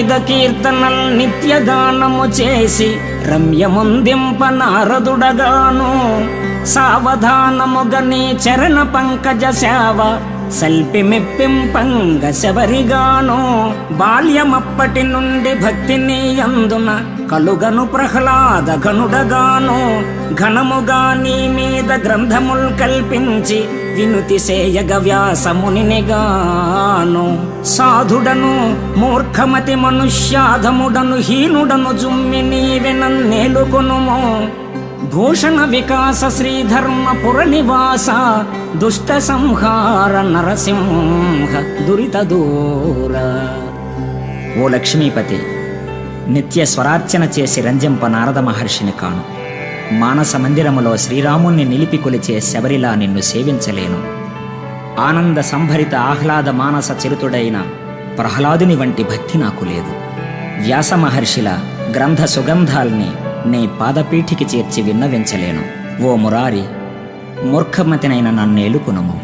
మీద కీర్తనల్ నిత్యగానము చేసి రమ్యముందింప నారదుడగాను సావధానముగని చరణ పంకజ సేవ సల్పి మెప్పింపంగ శబరిగాను బాల్యమప్పటి నుండి భక్తిని అందున కలుగను ప్రహ్లాద గనుడగాను ఘనముగా నీ మీద గ్రంథముల్ కల్పించి వినుతి సేయగ వ్యాసమునిగాను సాధుడను మూర్ఖమతి మనుష్యాధముడను హీనుడను జుమ్మి నీవెనన్నేలుకొనుము భూషణ వికాస శ్రీధర్మపుర నివాస దుష్ట సంహార నరసింహ దురిత దూర. ఓ లక్ష్మీపతి, నిత్య స్వరార్చన చేసి రంజింప నారద మహర్షిని కాను. మానస మందిరములో శ్రీరాముణ్ణి నిలిపి కొలిచే శబరిలా నిన్ను సేవించలేను. ఆనంద సంభరిత ఆహ్లాద మానస చరితుడైన ప్రహ్లాదుని వంటి భక్తి నాకు లేదు. వ్యాస మహర్షిల గ్రంథ సుగంధాల్ని నీ పాదపీఠికి చేర్చి విన్నవించలేను. ఓ మురారి, మూర్ఖమతినైన నన్నేలుకునుము.